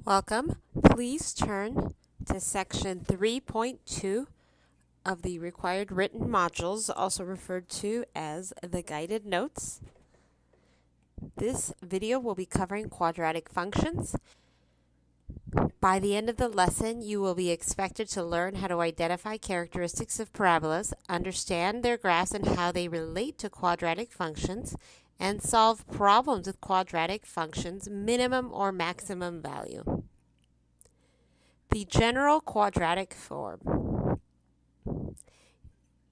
Welcome. Please turn to section 3.2 of the required written modules, also referred to as the guided notes. This video will be covering quadratic functions. By the end of the lesson, you will be expected to learn how to identify characteristics of parabolas, understand their graphs and how they relate to quadratic functions, and solve problems with quadratic functions' minimum or maximum value. The general quadratic form.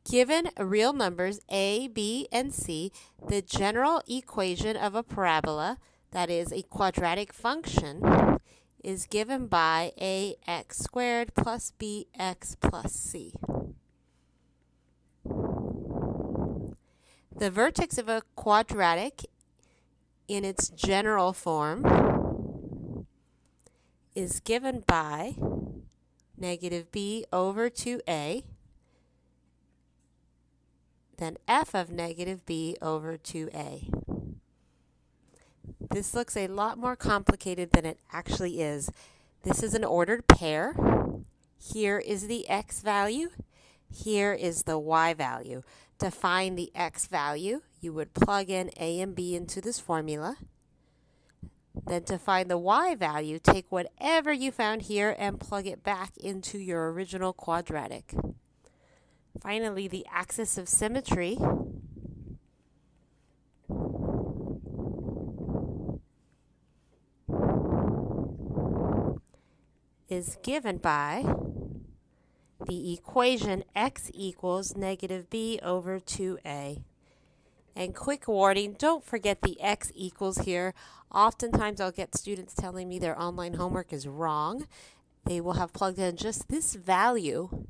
Given real numbers a, b, and c, the general equation of a parabola, that is a quadratic function, is given by ax squared plus bx plus c. The vertex of a quadratic in its general form is given by negative b over 2a, then f of negative b over 2a. This looks a lot more complicated than it actually is. This is an ordered pair. Here is the x value. Here is the y value. To find the x value, you would plug in a and b into this formula. Then to find the y value, take whatever you found here and plug it back into your original quadratic. Finally, the axis of symmetry is given by the equation x equals negative b over 2a. And quick warning, don't forget the x equals here. Oftentimes I'll get students telling me their online homework is wrong. They will have plugged in just this value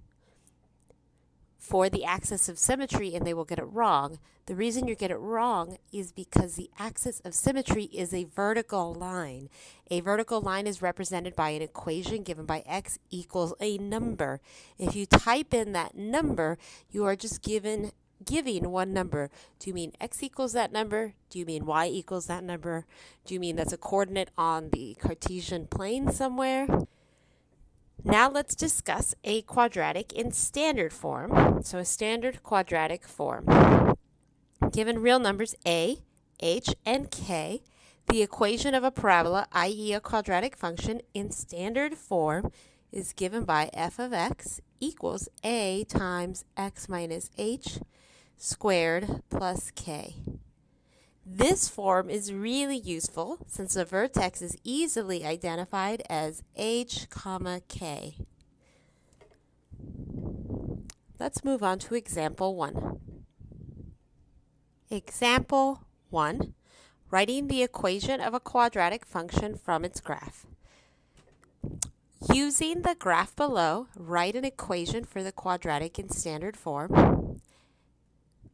for the axis of symmetry and they will get it wrong. The reason you get it wrong is because the axis of symmetry is a vertical line. A vertical line is represented by an equation given by x equals a number. If you type in that number, you are just giving one number. Do you mean x equals that number? Do you mean y equals that number? Do you mean that's a coordinate on the Cartesian plane somewhere? Now let's discuss a quadratic in standard form. So a standard quadratic form. Given real numbers a, h, and k, the equation of a parabola, i.e. a quadratic function in standard form, is given by f of x equals a times x minus h squared plus k. This form is really useful since the vertex is easily identified as h, k. Let's move on to example 1. Example 1, writing the equation of a quadratic function from its graph. Using the graph below, write an equation for the quadratic in standard form.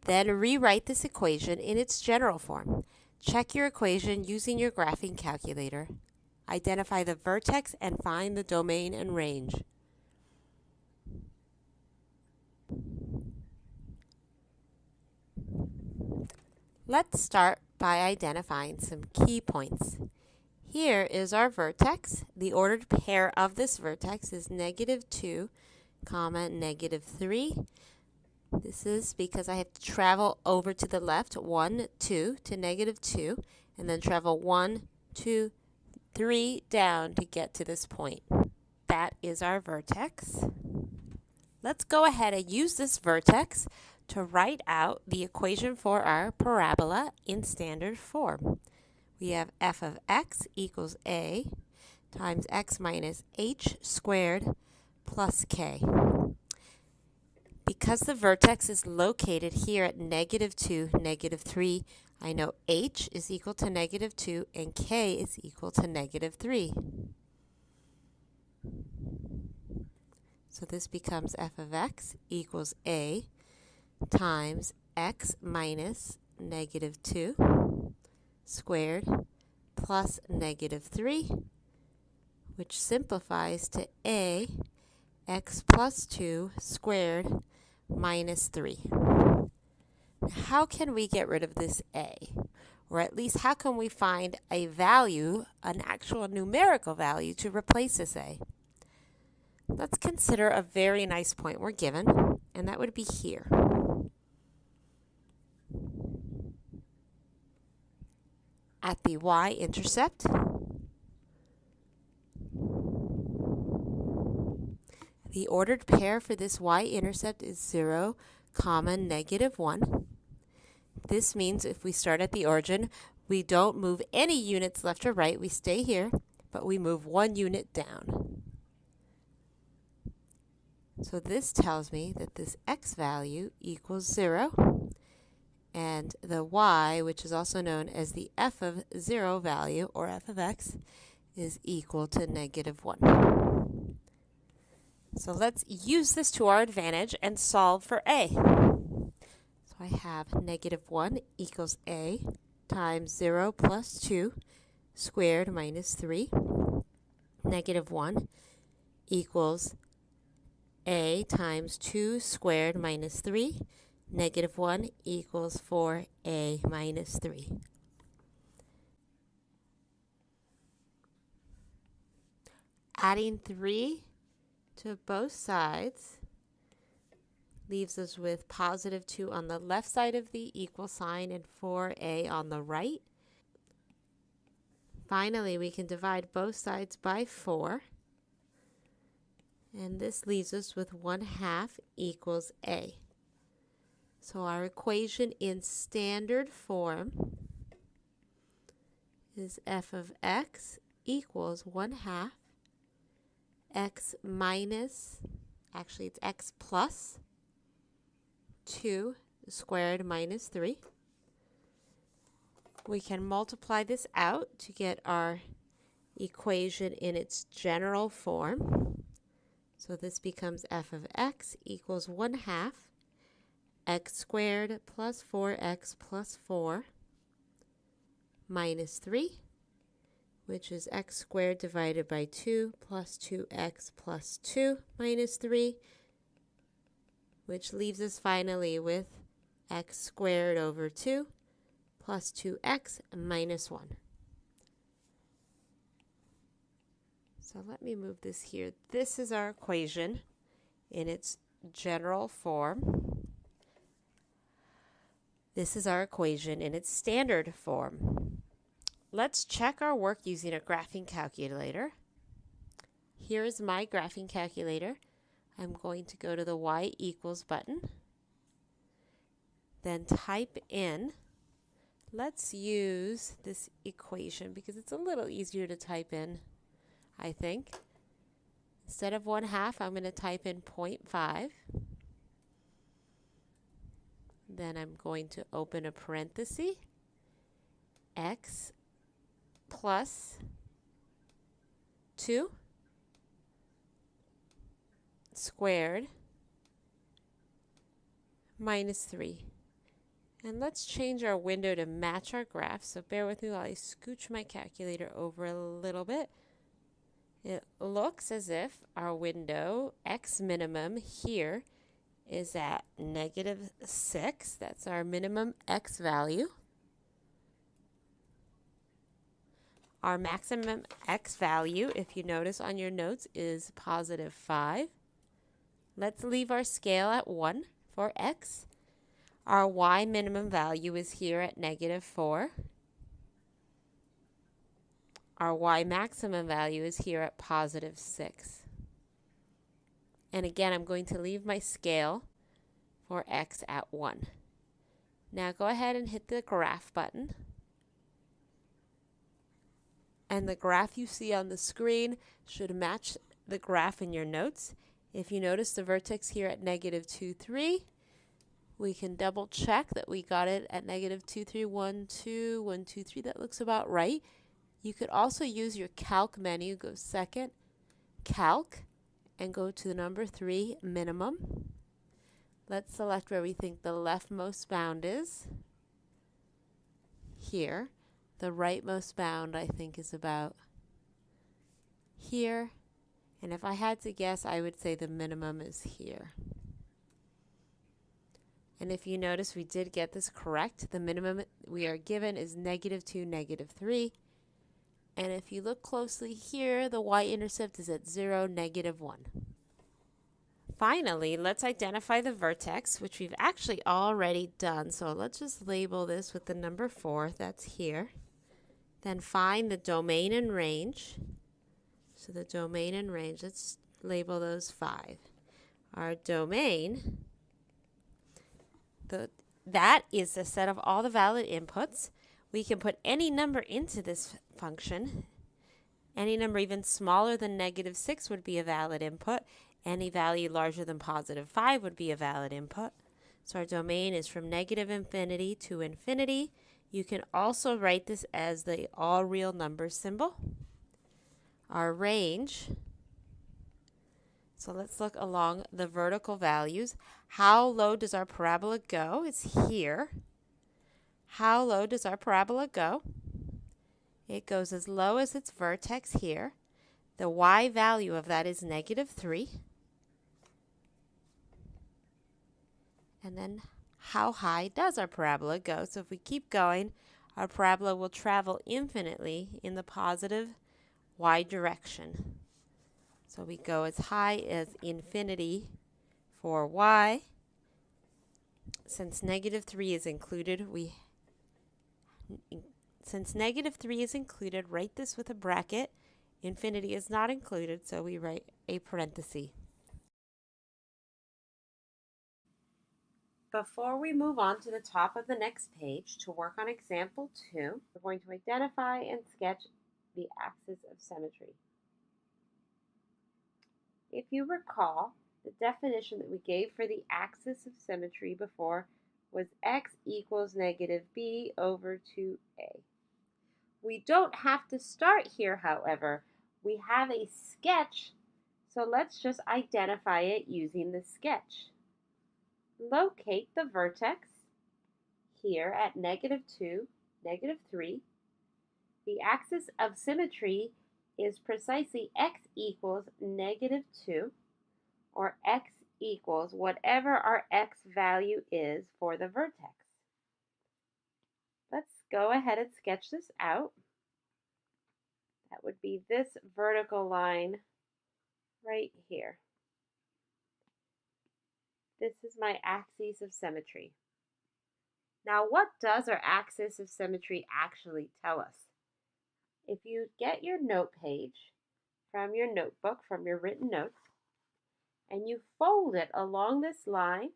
Then rewrite this equation in its general form. Check your equation using your graphing calculator. Identify the vertex and find the domain and range. Let's start by identifying some key points. Here is our vertex. The ordered pair of this vertex is negative 2, negative 3. This is because I have to travel over to the left, 1, 2, to negative 2, and then travel 1, 2, 3 down to get to this point. That is our vertex. Let's go ahead and use this vertex to write out the equation for our parabola in standard form. We have f of x equals a times x minus h squared plus k. Because the vertex is located here at negative 2, negative 3, I know h is equal to negative 2 and k is equal to negative 3. So this becomes f of x equals a times x minus negative 2 squared plus negative 3, which simplifies to a x plus 2 squared minus 3. How can we get rid of this a? Or at least how can we find a value, an actual numerical value, to replace this a? Let's consider a very nice point we're given, and that would be here. At the y-intercept, the ordered pair for this y-intercept is 0, -1. This means if we start at the origin, we don't move any units left or right. We stay here, but we move 1 unit down. So this tells me that this x value equals 0, and the y, which is also known as the f of 0 value, or f of x, is equal to -1. So let's use this to our advantage and solve for a. So I have -1 equals a times 0 plus 2 squared minus 3. -1 equals a times 2 squared minus 3. -1 equals 4a minus 3. Adding 3 to both sides leaves us with positive 2 on the left side of the equal sign and 4a on the right. Finally, we can divide both sides by 4. And this leaves us with 1/2 equals a. So our equation in standard form is f of x equals 1/2 x minus, actually it's x plus 2 squared minus 3. We can multiply this out to get our equation in its general form. So this becomes f of x equals 1/2 x squared plus 4x plus 4 minus 3, which is x squared divided by 2 plus 2x plus 2 minus 3, which leaves us finally with x squared over 2 plus 2x minus 1. So let me move this here. This is our equation in its general form. This is our equation in its standard form. Let's check our work using a graphing calculator. Here is my graphing calculator. I'm going to go to the y equals button, then type in, let's use this equation because it's a little easier to type in, I think. Instead of 1/2, I'm going to type in 0.5. Then I'm going to open a parenthesis, x plus 2 squared minus 3. And let's change our window to match our graph. So bear with me while I scooch my calculator over a little bit. It looks as if our window, x minimum here, is at -6. That's our minimum x value. Our maximum x value, if you notice on your notes, is +5. Let's leave our scale at 1 for x. Our y minimum value is here at -4. Our y maximum value is here at +6. And again, I'm going to leave my scale for x at 1. Now go ahead and hit the graph button. And the graph you see on the screen should match the graph in your notes. If you notice the vertex here at -2, 3, we can double check that we got it at -2, 3, 1, 2, 1, 2, 3. That looks about right. You could also use your calc menu, go second, calc, and go to the number 3, minimum. Let's select where we think the leftmost bound is. Here. The rightmost bound, I think, is about here. And if I had to guess, I would say the minimum is here. And if you notice, we did get this correct. The minimum we are given is -2, -3. And if you look closely here, the y-intercept is at 0, -1. Finally, let's identify the vertex, which we've actually already done. So let's just label this with the number 4. That's here. Then find the domain and range. So the domain and range, let's label those 5. Our domain, that is the set of all the valid inputs. We can put any number into this function. Any number even smaller than -6 would be a valid input. Any value larger than +5 would be a valid input. So our domain is from -infinity to infinity. You can also write this as the all real numbers symbol. Our range, so let's look along the vertical values. How low does our parabola go? It's here. How low does our parabola go? It goes as low as its vertex here. The y value of that is -3. And then how high does our parabola go? So if we keep going, our parabola will travel infinitely in the positive y direction. So we go as high as infinity for y. Since -3 is included, write this with a bracket. Infinity is not included, so we write a parenthesis. Before we move on to the top of the next page to work on example 2, we're going to identify and sketch the axis of symmetry. If you recall, the definition that we gave for the axis of symmetry before was x equals -b over 2a. We don't have to start here, however. We have a sketch, so let's just identify it using the sketch. Locate the vertex here at -2, -3. The axis of symmetry is precisely x equals -2, or x equals whatever our x value is for the vertex. Let's go ahead and sketch this out. That would be this vertical line right here. This is my axis of symmetry. Now, what does our axis of symmetry actually tell us? If you get your note page from your notebook, from your written notes, and you fold it along this line,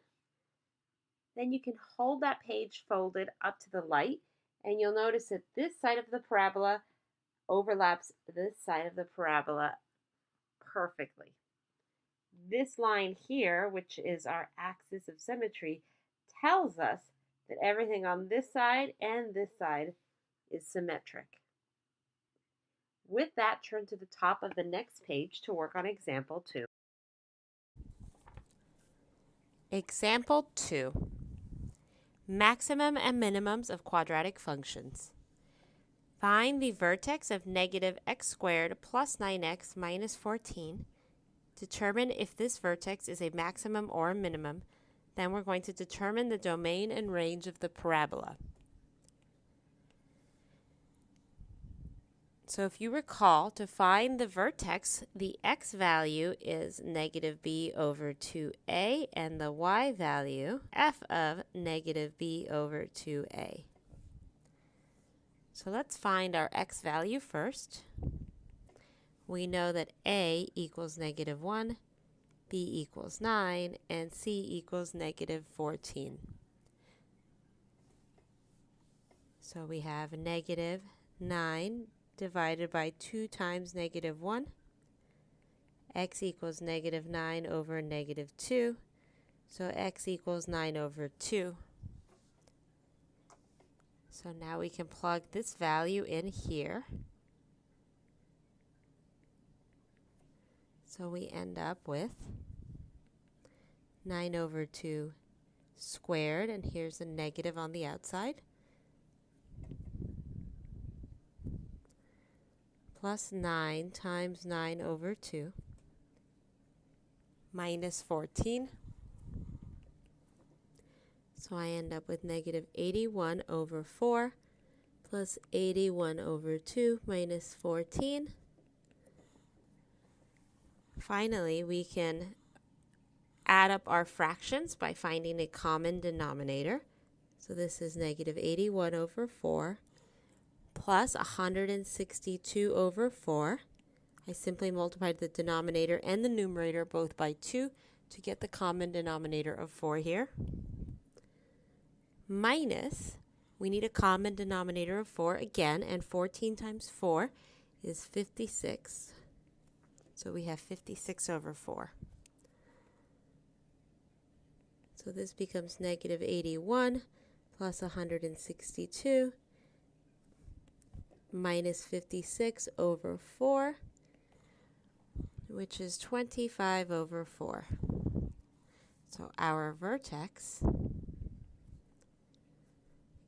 then you can hold that page folded up to the light, and you'll notice that this side of the parabola overlaps this side of the parabola perfectly. This line here, which is our axis of symmetry, tells us that everything on this side and this side is symmetric. With that, turn to the top of the next page to work on example 2. Example 2. Maximum and minimums of quadratic functions. Find the vertex of -x² plus 9x minus 14. Determine if this vertex is a maximum or a minimum. Then we're going to determine the domain and range of the parabola. So if you recall, to find the vertex, the x value is -b over 2a, and the y value, f of -b over 2a. So let's find our x value first. We know that a equals -1, b equals 9, and c equals -14. So we have -9 divided by 2 times -1. X equals -9 over -2. So x equals 9 over 2. So now we can plug this value in here. So we end up with 9 over 2 squared, and here's a negative on the outside, plus 9 times 9 over 2, minus 14. So I end up with negative 81 over 4 plus 81 over 2 minus 14. Finally, we can add up our fractions by finding a common denominator. So this is negative 81 over 4 plus 162 over 4. I simply multiplied the denominator and the numerator both by 2 to get the common denominator of 4 here. Minus, we need a common denominator of 4 again, and 14 times 4 is 56. So we have 56 over 4. So this becomes negative 81 plus 162 minus 56 over 4, which is 25 over 4. So our vertex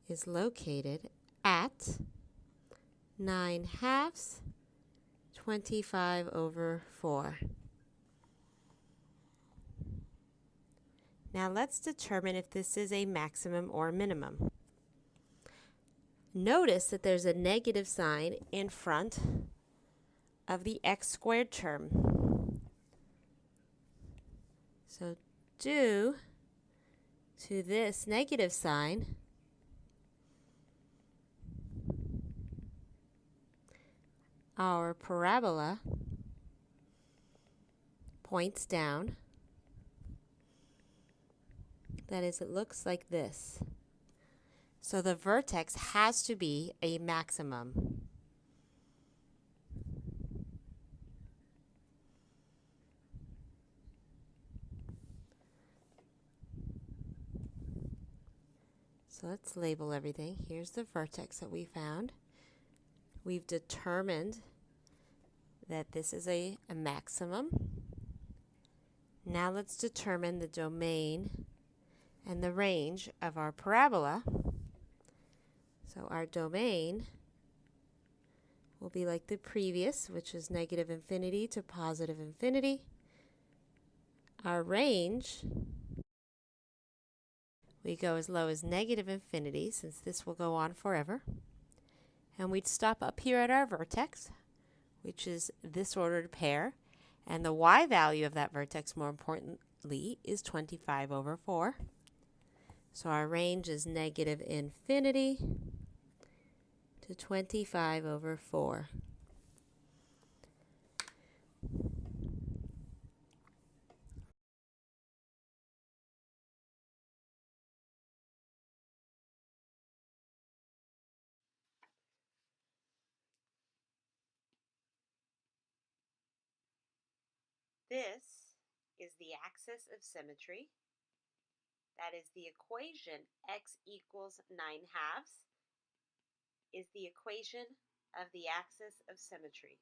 is located at 9/2, 25 over 4. Now let's determine if this is a maximum or minimum. Notice that there's a negative sign in front of the x squared term. So due to this negative sign, our parabola points down. That is, it looks like this. So the vertex has to be a maximum. So let's label everything. Here's the vertex that we found. We've determined that this is a maximum. Now let's determine the domain and the range of our parabola. So our domain will be like the previous, which is negative infinity to positive infinity. Our range, we go as low as negative infinity, since this will go on forever. And we'd stop up here at our vertex, which is this ordered pair. And the y value of that vertex, more importantly, is 25 over 4. So our range is negative infinity to 25 over 4. This is the axis of symmetry. That is the equation x equals 9/2 is the equation of the axis of symmetry.